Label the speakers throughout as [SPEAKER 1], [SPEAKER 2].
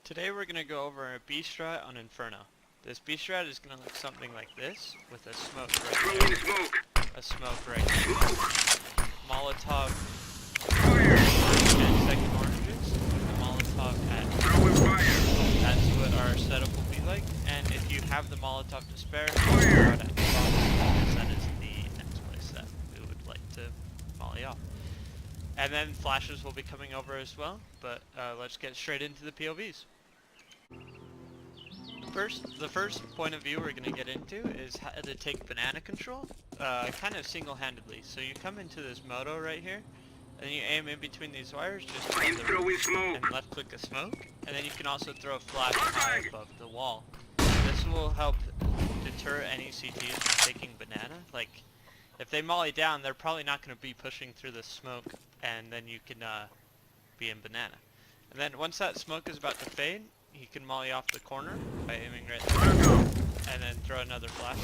[SPEAKER 1] Today we're going to go over a B strat on Inferno. This B strat is going to look something like this, with a smoke right there. A smoke right here. Molotov and second oranges, with a Molotov at. That's what our setup will be like, and if you have the Molotov to spare, throw it at the box, because that is the next place that we would like to molly off. And then flashes will be coming over as well, but let's get straight into the POVs. The first point of view we're going to get into is how to take banana control, kind of single-handedly. So you come into this moto right here, and you aim in between these wires, just and left click a smoke, and then you can also throw a flash high above the wall. This will help deter any CTs from taking banana. Like, if they molly down, they're probably not going to be pushing through the smoke, and then you can be in banana. And then once that smoke is about to fade, he can molly off the corner by aiming right there, and then throw another flash.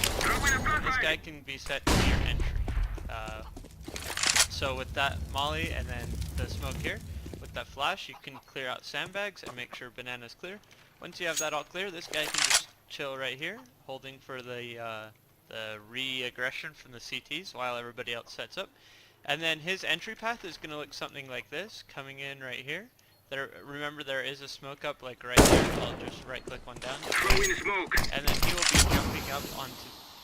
[SPEAKER 1] This guy can be set to your entry. So with that molly and then the smoke here, with that flash, you can clear out sandbags and make sure banana's clear. Once you have that all clear, this guy can just chill right here, holding for the re-aggression from the CTs while everybody else sets up. And then his entry path is going to look something like this, coming in right here. Remember, there is a smoke up like right there. I'll just right click one down. And then he will be jumping up onto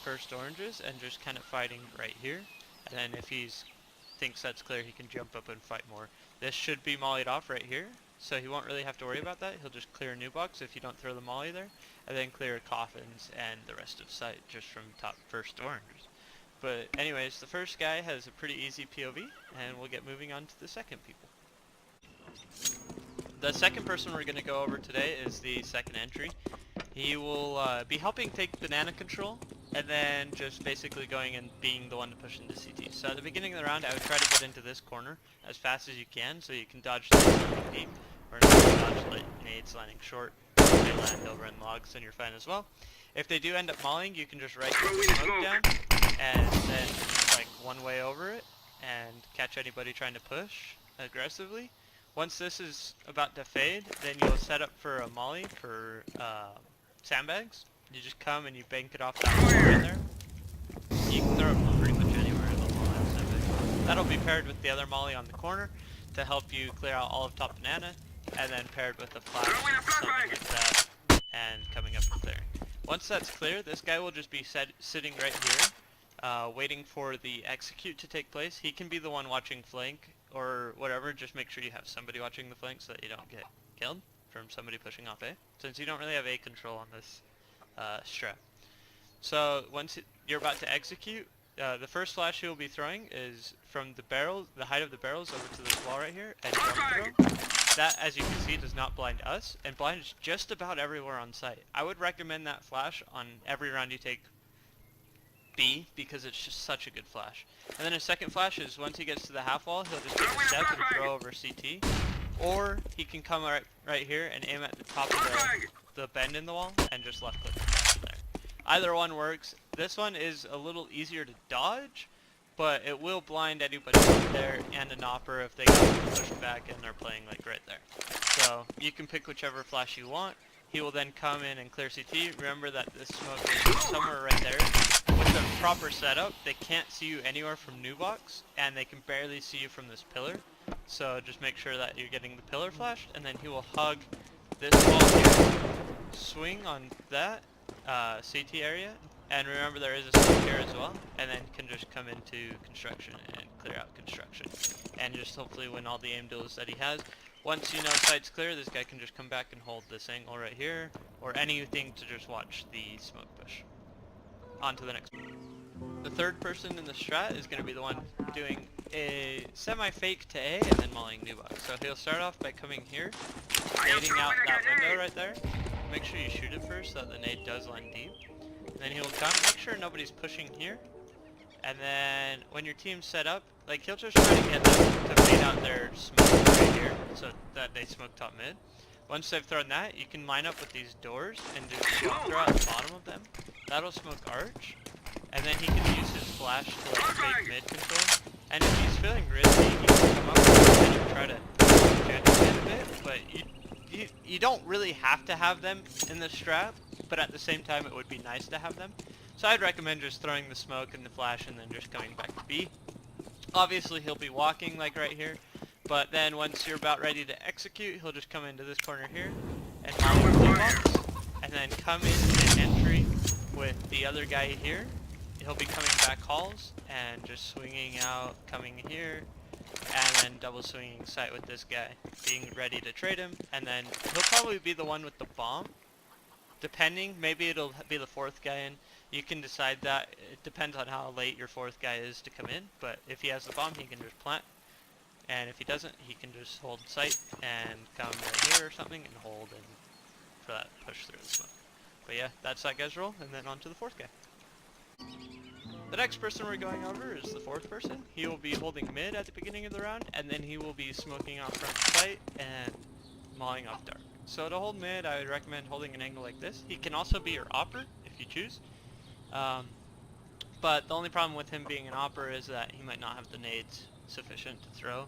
[SPEAKER 1] first oranges and just kind of fighting right here. And then if he thinks that's clear, he can jump up and fight more. This should be mollied off right here, so he won't really have to worry about that. He'll just clear a new box if you don't throw the molly there, and then clear coffins and the rest of site just from top first oranges. But anyways, the first guy has a pretty easy POV, and we'll get moving on to the second people. The second person we're going to go over today is the second entry. He will be helping take banana control, and then just basically going and being the one to push into CT. So at the beginning of the round, I would try to get into this corner as fast as you can, so you can dodge nades landing deep, or dodge nades landing short. If they land over in logs, then you're fine as well. If they do end up mollying, you can just right click the smoke down, and then like one way over it, and catch anybody trying to push aggressively. Once this is about to fade, then you'll set up for a molly for sandbags. You just come and you bank it off that wall right there. You can throw it from pretty much anywhere in the wall and sandbag. That'll be paired with the other molly on the corner to help you clear out all of top banana, and then paired with a flash, something like that, and coming up and clearing. Once that's clear, this guy will just be sitting right here, waiting for the execute to take place. He can be the one watching flank or whatever. Just make sure you have somebody watching the flank so that you don't get killed from somebody pushing off A, since you don't really have A control on this strat. So once you're about to execute, the first flash he will be throwing is from the barrel, the height of the barrels over to this wall right here, and jump throw. That, as you can see, does not blind us, and blinds just about everywhere on site. I would recommend that flash on every round you take B, because it's just such a good flash. And then a second flash is once he gets to the half wall, he'll just take a step and throw over CT. Or he can come right here and aim at the top of the bend in the wall and just left click there. Either one works. This one is a little easier to dodge, but it will blind anybody up there and an opper if they get pushed back and they're playing like right there. So you can pick whichever flash you want. He will then come in and clear CT. Remember that this smoke is somewhere right there. With the proper setup, they can't see you anywhere from new box, and they can barely see you from this pillar. So just make sure that you're getting the pillar flashed, and then he will hug this wall here, swing on that CT area, and remember there is a smoke here as well, and then can just come into construction and clear out construction, and just hopefully win all the aim duels that he has. Once you know site's clear, this guy can just come back and hold this angle right here, or anything to just watch the smoke push. On to the next one. The third person in the strat is going to be the one doing a semi-fake to A and then mollying new box. So he'll start off by coming here, nading out that window right there. Make sure you shoot it first so that the nade does land deep. And then he'll come, make sure nobody's pushing here. And then when your team's set up, like he'll just try to get them to fade out their smoke right here so that they smoke top mid. Once they've thrown that, you can line up with these doors and just throw out the bottom of them. That'll smoke arch, and then he can use his flash to like fake mid control. And if he's feeling risky, he can come up and try to jet a bit, but you don't really have to have them in the strap, but at the same time it would be nice to have them. So I'd recommend just throwing the smoke and the flash and then just coming back to B. Obviously he'll be walking like right here, but then once you're about ready to execute, he'll just come into this corner here and molly the blue box, and then come in and entry with the other guy here. He'll be coming back halls and just swinging out, coming here, and then double swinging sight with this guy, being ready to trade him, and then he'll probably be the one with the bomb. Depending, maybe it'll be the fourth guy in. You can decide that. It depends on how late your fourth guy is to come in, but if he has the bomb, he can just plant. And if he doesn't, he can just hold sight and come right here or something and hold and for that push through the smoke. But yeah, that's that guy's role, and then on to the fourth guy. The next person we're going over is the fourth person. He will be holding mid at the beginning of the round, and then he will be smoking off front sight and mauling off dark. So to hold mid, I would recommend holding an angle like this. He can also be your opper if you choose. But the only problem with him being an opper is that he might not have the nades sufficient to throw,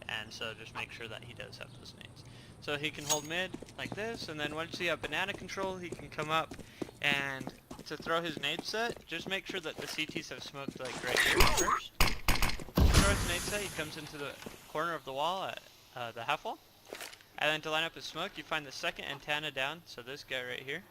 [SPEAKER 1] and so just make sure that he does have those nades. So he can hold mid like this, and then once you have banana control, he can come up and to throw his nade set, just make sure that the CTs have smoked like right here first. To throw his nade set, he comes into the corner of the wall at the half wall. And then to line up his smoke, you find the second antenna down, so this guy right here.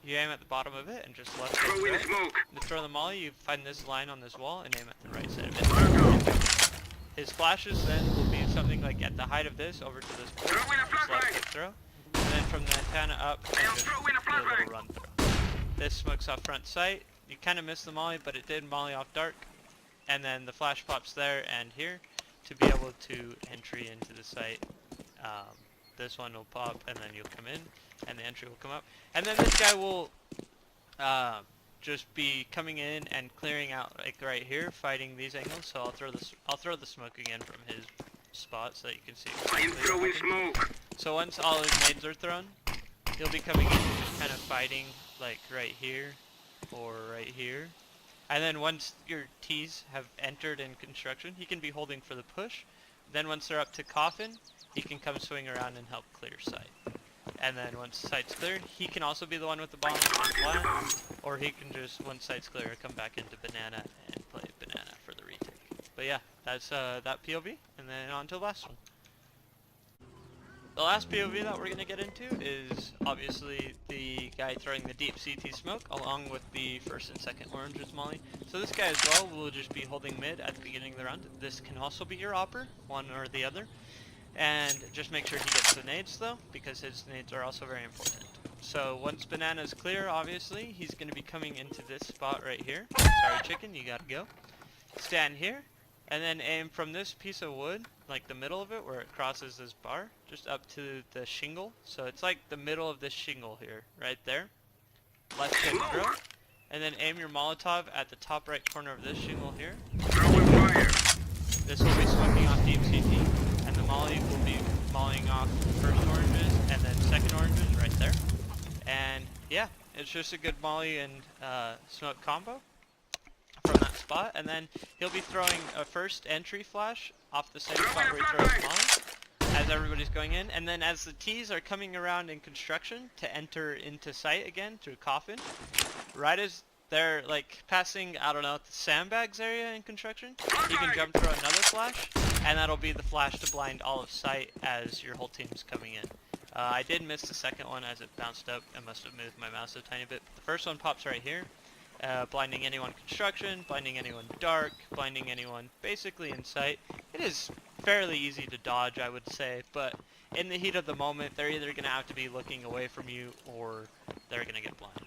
[SPEAKER 1] You aim at the bottom of it and just left throw. To throw the molly, you find this line on this wall and aim at the right side of it. His flashes then will be something like at the height of this over to this point, just left click throw. And then from the antenna up, just do a little run throw. This smokes off front sight. You kind of missed the molly, but it did molly off dark. And then the flash pops there and here to be able to entry into the site. This one will pop, and then you'll come in, and the entry will come up. And then this guy will just be coming in and clearing out like right here, fighting these angles. So I'll throw the smoke again from his spot so that you can see exactly smoke. So once all his nades are thrown, he'll be coming in and just kind of fighting like right here or right here. And then once your T's have entered in construction, he can be holding for the push. Then once they're up to coffin, he can come swing around and help clear sight. And then once sight's cleared, he can also be the one with the bomb and plant, or he can just, once sight's clear, come back into banana and play banana for the retake. But yeah, that's that POV, and then on to the last one. The last POV that we're going to get into is obviously the guy throwing the deep CT smoke along with the first and second oranges molly. So this guy as well will just be holding mid at the beginning of the round. This can also be your opper, one or the other. And just make sure he gets the nades though, because his nades are also very important. So once banana is clear, obviously, he's going to be coming into this spot right here. Sorry chicken, you gotta go. Stand here, and then aim from this piece of wood, like the middle of it where it crosses this bar, just up to the shingle. So it's like the middle of this shingle here, right there. Left click throw, and then aim your Molotov at the top right corner of this shingle here. This will be smoking off deep CT. And the molly will be mollying off first oranges and then second oranges right there. And yeah, it's just a good molly and smoke combo from that spot. And then he'll be throwing a first entry flash off the same spot where he throws the molly as everybody's going in. And then as the T's are coming around in construction to enter into sight again through coffin, right as they're like passing, I don't know, the sandbags area in construction, you can jump throw another flash, and that'll be the flash to blind all of sight as your whole team's coming in. I did miss the second one as it bounced up. I must have moved my mouse a tiny bit. But the first one pops right here, blinding anyone construction, blinding anyone dark, blinding anyone basically in sight. It is fairly easy to dodge, I would say, but in the heat of the moment, they're either going to have to be looking away from you or they're going to get blind.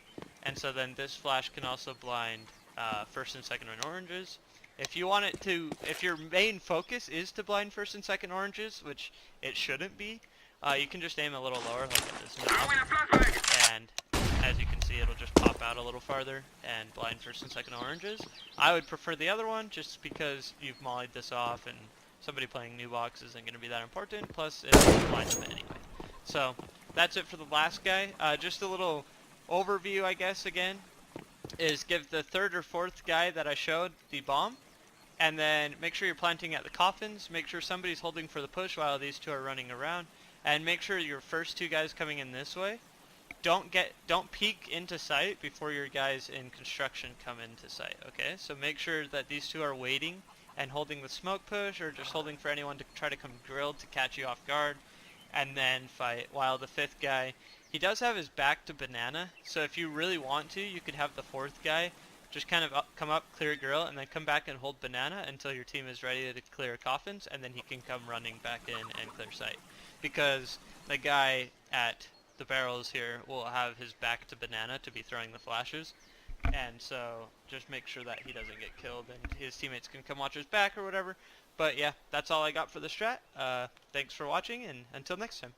[SPEAKER 1] And so then this flash can also blind first and second oranges. If you want it to, if your main focus is to blind first and second oranges, which it shouldn't be, you can just aim a little lower, like at this knob, and as you can see, it'll just pop out a little farther and blind first and second oranges. I would prefer the other one, just because you've mollied this off, and somebody playing new box isn't going to be that important, plus it'll blind them anyway. So, that's it for the last guy. Just a little overview, I guess, again, is give the third or fourth guy that I showed the bomb, and then make sure you're planting at the coffins, make sure somebody's holding for the push while these two are running around, And make sure your first two guys coming in this way don't peek into sight before your guys in construction come into sight, okay? So make sure that these two are waiting and holding the smoke push, or just holding for anyone to try to come grilled to catch you off guard, and then fight. While the fifth guy, he does have his back to banana, so if you really want to, you could have the fourth guy just kind of come up, clear grill, and then come back and hold banana until your team is ready to clear coffins, and then he can come running back in and clear sight. Because the guy at the barrels here will have his back to banana to be throwing the flashes, and so just make sure that he doesn't get killed and his teammates can come watch his back or whatever. But yeah, that's all I got for the strat. Thanks for watching, and until next time.